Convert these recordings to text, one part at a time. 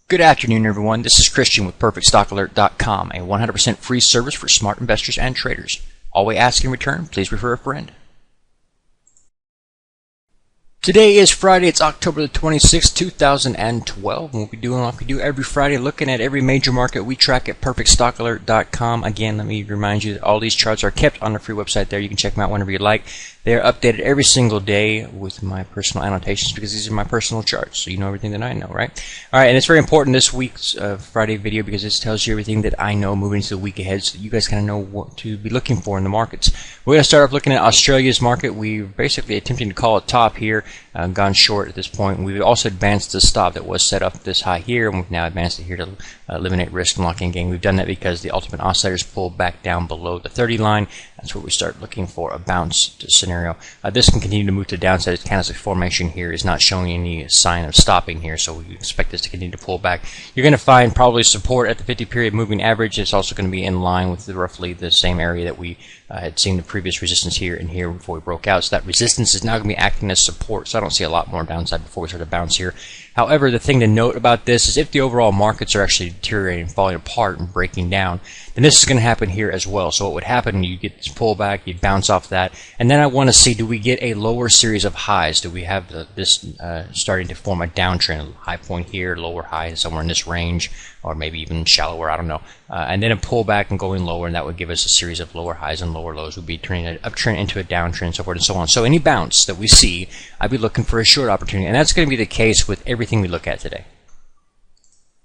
Good afternoon, everyone. This is Christian with PerfectStockAlert.com, a 100% free service for smart investors and traders. All we ask in return, please refer a friend. Today is Friday. It's October the 26th, 2012. We'll be doing like we do every Friday, looking at every major market we track at PerfectStockAlert.com. Again, let me remind you that all these charts are kept on the free website there. You can check them out whenever you like. They are updated every single day with my personal annotations because these are my personal charts, so you know everything that I know, right? All right, and it's very important this week's Friday video because this tells you everything that I know moving into the week ahead so that you guys kind of know what to be looking for in the markets. We're going to start off looking at Australia's market. We're basically attempting to call a top here, gone short at this point. We've also advanced the stop that was set up this high here, and we've now advanced it here to eliminate risk and lock in gain. We've done that because the ultimate oscillators pulled back down below the 30 line. That's where we start looking for a bounce scenario. This can continue to move to the downside. Its candlestick formation here is not showing any sign of stopping here, so we expect this to continue to pull back. You're going to find probably support at the 50-period moving average. It's also going to be in line with roughly the same area that we had seen the previous resistance here and here before we broke out. So that resistance is now going to be acting as support, so I don't see a lot more downside before we start to bounce here. However, the thing to note about this is if the overall markets are actually deteriorating, falling apart, and breaking down, then this is going to happen here as well. So what would happen, you get this pullback, you bounce off that, and then I want to see, do we get a lower series of highs? Do we have this starting to form a downtrend, a high point here, lower high somewhere in this range, or maybe even shallower, I don't know, and then a pullback and going lower, and that would give us a series of lower highs and lower lows. Would be turning an uptrend into a downtrend, so forth and so on. So any bounce that we see, I'd be looking for a short opportunity, and that's going to be the case with everything we look at today.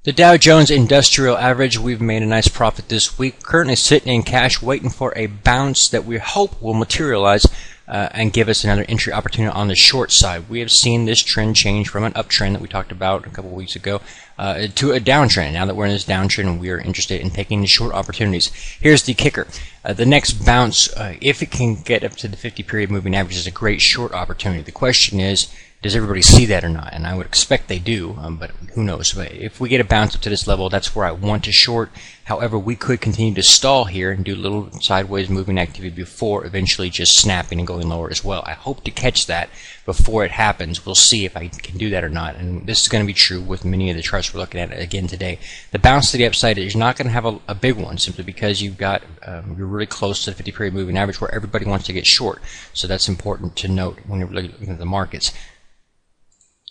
The Dow Jones Industrial Average, we've made a nice profit this week. Currently sitting in cash, waiting for a bounce that we hope will materialize and give us another entry opportunity on the short side. We have seen this trend change from an uptrend that we talked about a couple of weeks ago to a downtrend. Now that we're in this downtrend, we are interested in taking the short opportunities. Here's the kicker. The next bounce, if it can get up to the 50-period moving average, is a great short opportunity. The question is, does everybody see that or not? And I would expect they do, but who knows? But if we get a bounce up to this level, that's where I want to short. However, we could continue to stall here and do a little sideways moving activity before eventually just snapping and going lower as well. I hope to catch that before it happens. We'll see if I can do that or not. And this is going to be true with many of the charts we're looking at again today. The bounce to the upside is not going to have a big one simply because you've got you're really close to the 50-period moving average where everybody wants to get short. So that's important to note when you're looking at the markets.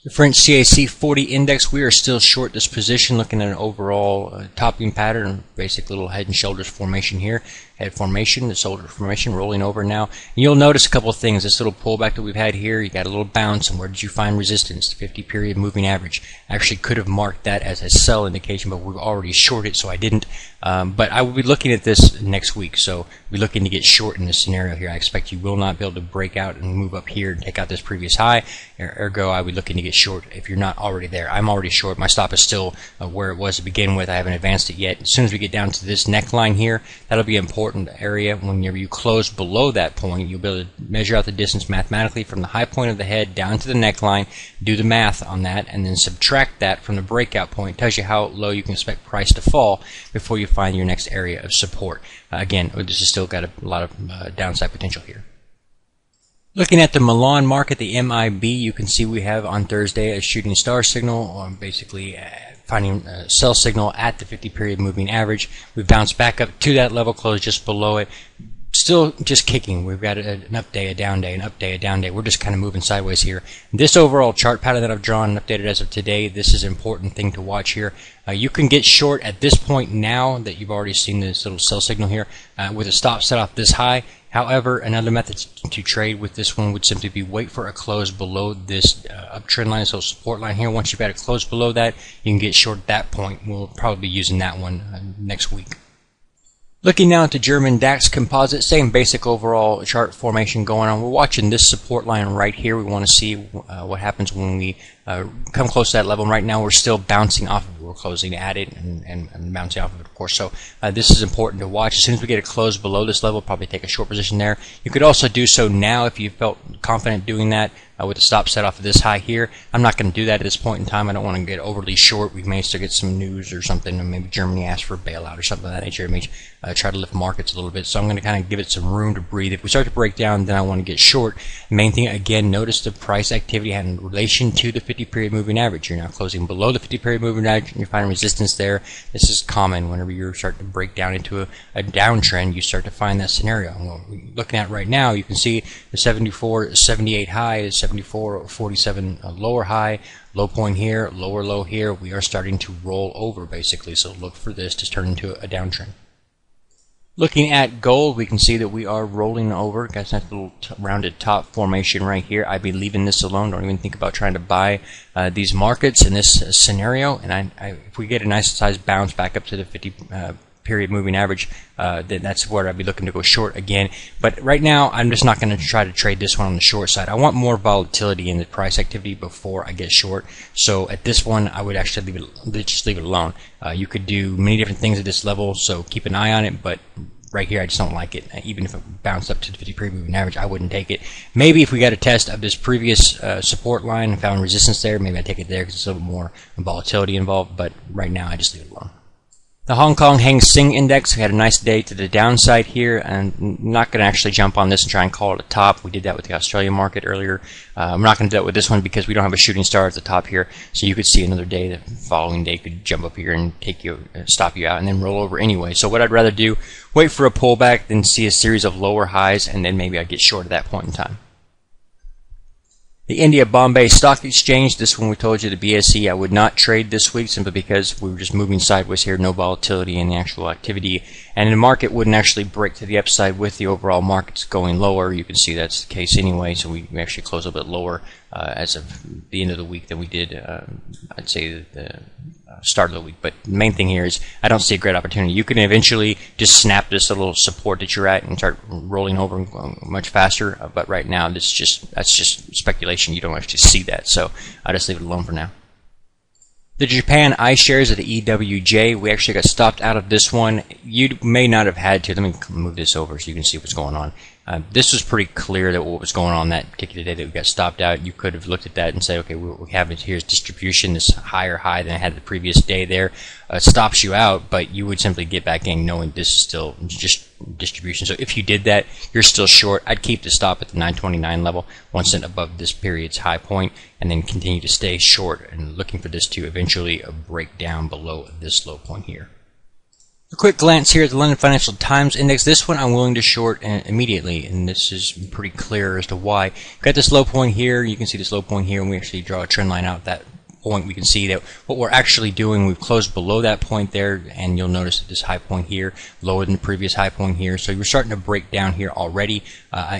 The French CAC 40 index, we are still short this position, looking at an overall topping pattern, basic little head and shoulders formation here. Head formation, the shoulder formation rolling over now. And you'll notice a couple of things. This little pullback that we've had here, you got a little bounce, and where did you find resistance? The 50-period moving average. I actually could have marked that as a sell indication, but we've already shorted, so I didn't. But I will be looking at this next week, so we're looking to get short in this scenario here. I expect you will not be able to break out and move up here and take out this previous high. Ergo, I would be looking to get short if you're not already there. I'm already short. My stop is still where it was to begin with. I haven't advanced it yet. As soon as we get down to this neckline here, that'll be an important area. Whenever you close below that point, you'll be able to measure out the distance mathematically from the high point of the head down to the neckline, do the math on that, and then subtract that from the breakout point. It tells you how low you can expect price to fall before you find your next area of support. Again, this has still got a lot of downside potential here. Looking at the Milan market, the MIB, you can see we have on Thursday a shooting star signal, basically finding a sell signal at the 50-period moving average. We've bounced back up to that level, closed just below it. Still just kicking. We've got an up day, a down day, an up day, a down day. We're just kind of moving sideways here. This overall chart pattern that I've drawn and updated as of today, this is an important thing to watch here. You can get short at this point now that you've already seen this little sell signal here with a stop set off this high. However, another method to trade with this one would simply be wait for a close below this uptrend line, so support line here. Once you've got a close below that, you can get short at that point. We'll probably be using that one next week. Looking now at the German DAX composite, same basic overall chart formation going on. We're watching this support line right here. We want to see what happens when we come close to that level. Right now we're still bouncing off of it. We're closing at it and bouncing off of it, of course. So this is important to watch. As soon as we get a close below this level, probably take a short position there. You could also do so now if you felt confident doing that with the stop set off of this high here. I'm not going to do that at this point in time. I don't want to get overly short. We may still get some news or something, and maybe Germany asks for a bailout or something of that nature. It may try to lift markets a little bit. So I'm going to kind of give it some room to breathe. If we start to break down, then I want to get short. Main thing, again, notice the price activity in relation to the 50-period moving average. You're now closing below the 50-period moving average, you're finding resistance there. This is common whenever you start to break down into a downtrend. You start to find that scenario. And what we're looking at right now, you can see the 74.78 high is 74.47 lower high, low point here, lower low here. We are starting to roll over basically, so look for this to turn into a downtrend. Looking at gold, we can see that we are rolling over. Got that little rounded top formation right here. I'd be leaving this alone. Don't even think about trying to buy these markets in this scenario. And if we get a nice size bounce back up to the 50 period moving average, then that's where I'd be looking to go short again. But right now, I'm just not going to try to trade this one on the short side. I want more volatility in the price activity before I get short. So at this one, I would actually just leave it alone. You could do many different things at this level, so keep an eye on it. But right here, I just don't like it. Even if it bounced up to the 50 period moving average, I wouldn't take it. Maybe if we got a test of this previous support line and found resistance there, maybe I'd take it there because it's a little bit more volatility involved. But right now, I just leave it alone. The Hong Kong Hang Seng Index had a nice day to the downside here, and I'm not going to actually jump on this and try and call it a top. We did that with the Australian market earlier. I'm not going to do that with this one because we don't have a shooting star at the top here, so you could see another day, the following day could jump up here and take you, stop you out, and then roll over anyway. So what I'd rather do, wait for a pullback, then see a series of lower highs, and then maybe I'd get short at that point in time. The India Bombay Stock Exchange, this one we told you, the BSE, I would not trade this week simply because we were just moving sideways here, no volatility in the actual activity, and the market wouldn't actually break to the upside with the overall markets going lower. You can see that's the case anyway, so we actually close a bit lower as of the end of the week than we did, I'd say, the start of the week. But the main thing here is I don't see a great opportunity. You can eventually just snap this little support that you're at and start rolling over much faster, but right now that's just speculation. You don't actually see that, so I'll just leave it alone for now. The Japan iShares of the EWJ, we actually got stopped out of this one. You may not have had to. Let me move this over so you can see what's going on. This was pretty clear that what was going on that particular day that we got stopped out. You could have looked at that and said, okay, what we have here's distribution, this higher high than I had the previous day there. Stops you out, but you would simply get back in knowing this is still just distribution. So if you did that, you're still short. I'd keep the stop at the 929 level, 1 cent above this period's high point, and then continue to stay short and looking for this to eventually break down below this low point here. A quick glance here at the London Financial Times Index. This one I'm willing to short immediately, and this is pretty clear as to why. We've got this low point here. You can see this low point here, and we actually draw a trend line out that point. We can see that what we're actually doing, we've closed below that point there, and you'll notice that this high point here, lower than the previous high point here. So you're starting to break down here already.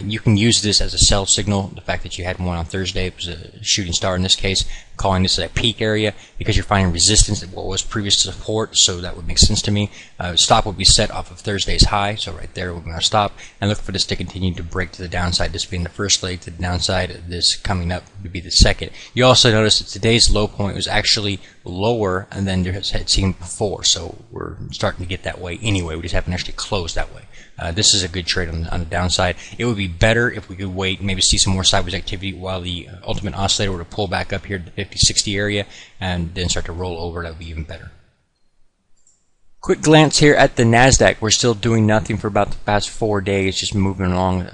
You can use this as a sell signal. The fact that you had one on Thursday, it was a shooting star in this case, calling this a peak area because you're finding resistance at what was previous support, so that would make sense to me. Stop would be set off of Thursday's high, so right there we're going to stop and look for this to continue to break to the downside, this being the first leg to the downside, this coming up to be the second. You also notice that today's low point was actually lower than you had seen before, so we're starting to get that way anyway. We just haven't actually closed that way. This is a good trade on the downside. It would be better if we could wait and maybe see some more sideways activity while the ultimate oscillator were to pull back up here to the 50-60 area and then start to roll over. That would be even better. Quick glance here at the NASDAQ. We're still doing nothing for about the past 4 days, just moving along,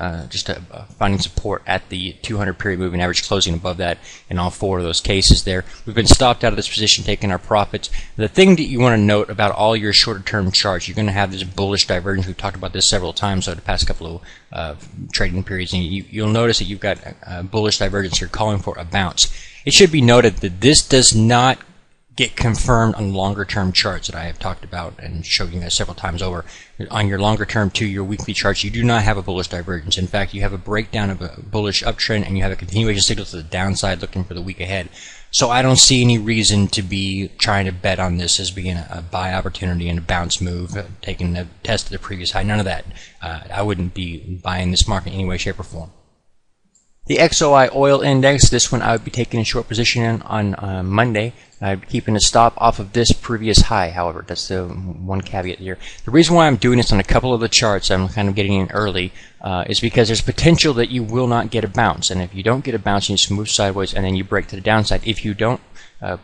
finding support at the 200 period moving average, closing above that in all 4 of those cases there. We've been stopped out of this position, taking our profits. The thing that you want to note about all your shorter term charts, you're going to have this bullish divergence. We've talked about this several times over the past couple of trading periods, and you'll notice that you've got a bullish divergence here calling for a bounce. It should be noted that this does not get confirmed on longer term charts that I have talked about and showed you guys several times over. On your longer term to your weekly charts, you do not have a bullish divergence. In fact, you have a breakdown of a bullish uptrend and you have a continuation signal to the downside looking for the week ahead. So I don't see any reason to be trying to bet on this as being a buy opportunity and a bounce move, taking the test of the previous high. None of that. I wouldn't be buying this market in any way, shape, or form. The XOI Oil Index, this one I would be taking a short position in on Monday. I'd be keeping a stop off of this previous high, however. That's the one caveat here. The reason why I'm doing this on a couple of the charts, I'm kind of getting in early, is because there's potential that you will not get a bounce. And if you don't get a bounce, you just move sideways and then you break to the downside. If you don't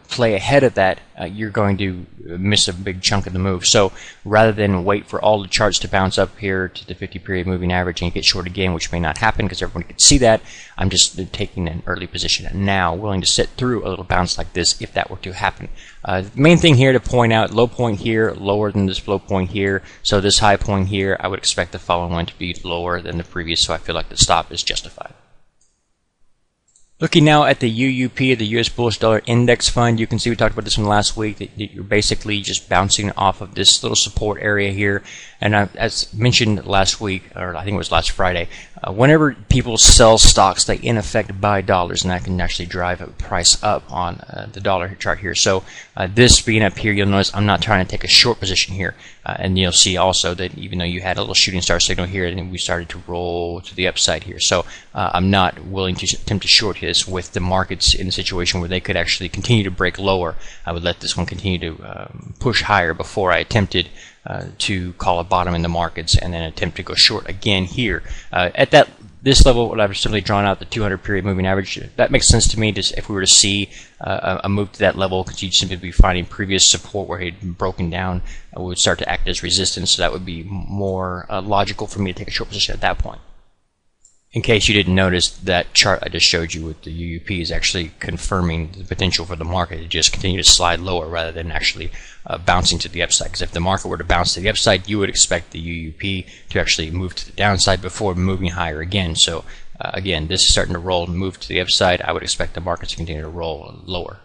play ahead of that, you're going to miss a big chunk of the move. So rather than wait for all the charts to bounce up here to the 50-period moving average and you get short again, which may not happen because everyone can see that, I'm just taking an early position now, willing to sit through a little bounce like this if that were to happen. The main thing here to point out, low point here, lower than this low point here. So this high point here, I would expect the following one to be lower than the previous, so I feel like the stop is justified. Looking now at the UUP, the US Bullish Dollar Index Fund, you can see we talked about this one last week, that you're basically just bouncing off of this little support area here. And as mentioned last week, or I think it was last Friday, whenever people sell stocks, they in effect buy dollars, and that can actually drive a price up on the dollar chart here. So this being up here, you'll notice I'm not trying to take a short position here. And you'll see also that even though you had a little shooting star signal here, then we started to roll to the upside here. So I'm not willing to attempt to short this with the markets in a situation where they could actually continue to break lower. I would let this one continue to push higher before I attempted to call a bottom in the markets and then attempt to go short again here. At this level, what I've simply drawn out the 200-period moving average. That makes sense to me. Just if we were to see a move to that level, because you'd simply be finding previous support where it had broken down, would start to act as resistance. So that would be more logical for me to take a short position at that point. In case you didn't notice, that chart I just showed you with the UUP is actually confirming the potential for the market to just continue to slide lower rather than actually bouncing to the upside. Because if the market were to bounce to the upside, you would expect the UUP to actually move to the downside before moving higher again. So again, this is starting to roll and move to the upside. I would expect the market to continue to roll lower.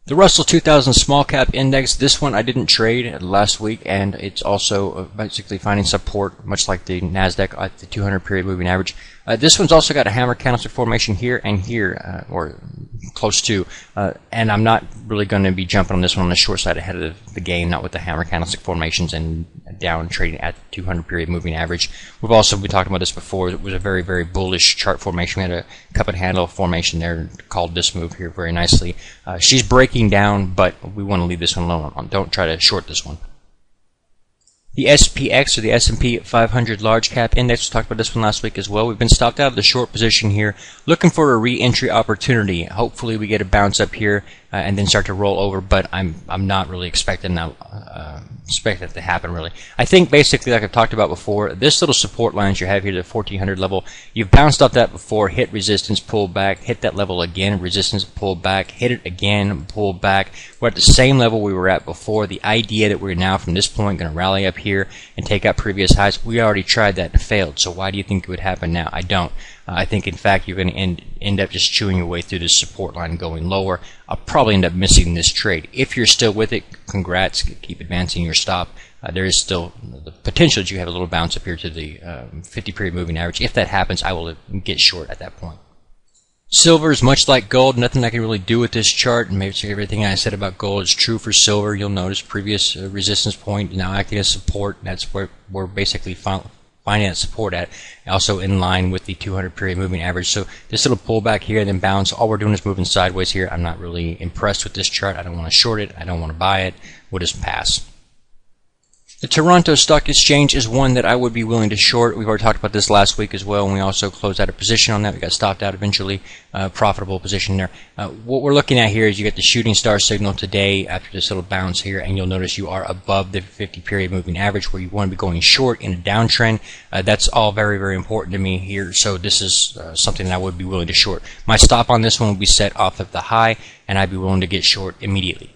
The Russell 2000 Small Cap Index, this one I didn't trade last week, and it's also basically finding support, much like the NASDAQ at the 200-period moving average. This one's also got a hammer candlestick formation here and here, or close to, and I'm not really going to be jumping on this one on the short side ahead of the game, not with the hammer candlestick formations and down trading at the 200-period moving average. We've also been talking about this before. It was a very, very bullish chart formation. We had a cup and handle formation there, called this move here very nicely. She's breaking down, but we want to leave this one alone. Don't try to short this one. The SPX, or the S&P 500 Large Cap Index, we talked about this one last week as well. We've been stopped out of the short position here, looking for a re-entry opportunity. Hopefully we get a bounce up here and then start to roll over, but I'm not really expecting that to happen, really. I think basically, like I've talked about before, this little support lines you have here, the 1400 level, you've bounced off that before, hit resistance, pull back, hit that level again, resistance, pull back, hit it again, pull back. We're at the same level we were at before. The idea that we're now from this point going to rally up here and take out previous highs, we already tried that and failed. So why do you think it would happen now? I don't. I think, in fact, you're going to end up just chewing your way through this support line going lower. I'll probably end up missing this trade. If you're still with it, congrats. Keep advancing your stop. There is still the potential that you have a little bounce up here to the 50-period moving average. If that happens, I will get short at that point. Silver is much like gold. Nothing I can really do with this chart, and maybe everything I said about gold is true for silver. You'll notice previous resistance point now acting as support. That's where we're basically finding that support at, also in line with the 200-period moving average. So this little pullback here and then bounce, all we're doing is moving sideways here. I'm not really impressed with this chart. I don't want to short it. I don't want to buy it. We'll just pass. The Toronto Stock Exchange is one that I would be willing to short. We've already talked about this last week as well, and we also closed out a position on that. We got stopped out eventually, profitable position there. What we're looking at here is you get the shooting star signal today after this little bounce here, and you'll notice you are above the 50-period moving average where you want to be going short in a downtrend. That's all very, very important to me here, so this is something that I would be willing to short. My stop on this one will be set off of the high, and I'd be willing to get short immediately.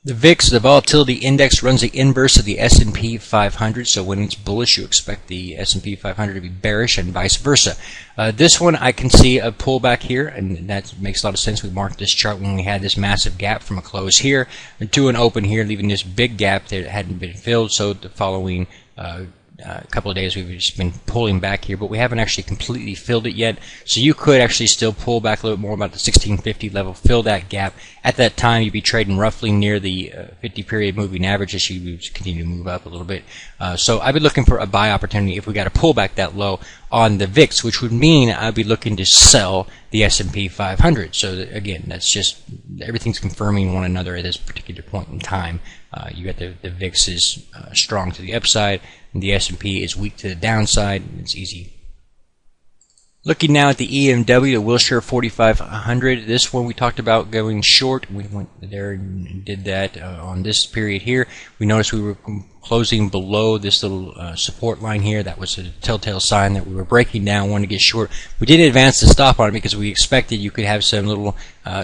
The VIX, the volatility index, runs the inverse of the S&P 500, so when it's bullish, you expect the S&P 500 to be bearish and vice versa. This one, I can see a pullback here, and that makes a lot of sense. We marked this chart when we had this massive gap from a close here to an open here, leaving this big gap that hadn't been filled, so the following a couple of days we've just been pulling back here, but we haven't actually completely filled it yet. So you could actually still pull back a little bit more about the 1650 level, fill that gap. At that time, you'd be trading roughly near the 50-period moving average as you continue to move up a little bit. So I'd be looking for a buy opportunity if we got to pull back that low on the VIX, which would mean I'd be looking to sell the S&P 500. So again, that's just everything's confirming one another at this particular point in time. You got the VIX is strong to the upside, and the S&P is weak to the downside. It's easy. Looking now at the EMW, the Wilshire 4500. This one we talked about going short. We went there and did that on this period here. We noticed we were closing below this little support line here. That was a telltale sign that we were breaking down, wanted to get short. We didn't advance the stop on it because we expected you could have some little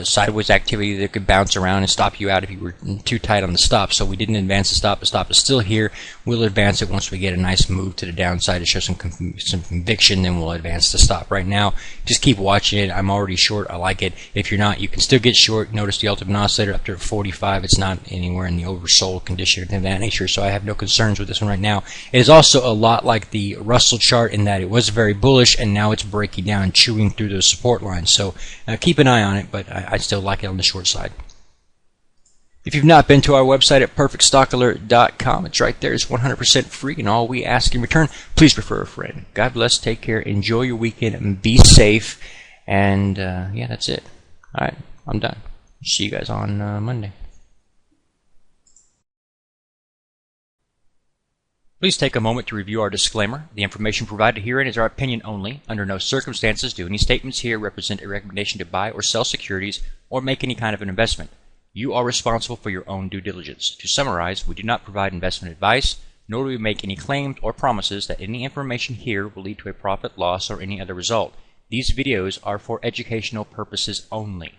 sideways activity that could bounce around and stop you out if you were too tight on the stop. So we didn't advance the stop. The stop is still here. We'll advance it once we get a nice move to the downside to show some conviction. Then we'll advance the stop. Right now, just keep watching it. I'm already short. I like it. If you're not, you can still get short. Notice the ultimate oscillator up to 45. It's not anywhere in the oversold condition or anything of that nature. So I have no concerns with this one right now. It is also a lot like the Russell chart in that it was very bullish and now it's breaking down, chewing through those support lines. So keep an eye on it, but I still like it on the short side. If you've not been to our website at perfectstockalert.com, it's right there. It's 100% free, and all we ask in return, please refer a friend. God bless, take care, enjoy your weekend, and be safe. And yeah, that's it. All right, I'm done. See you guys on Monday. Please take a moment to review our disclaimer. The information provided herein is our opinion only. Under no circumstances do any statements here represent a recommendation to buy or sell securities or make any kind of an investment. You are responsible for your own due diligence. To summarize, we do not provide investment advice, nor do we make any claims or promises that any information here will lead to a profit, loss, or any other result. These videos are for educational purposes only.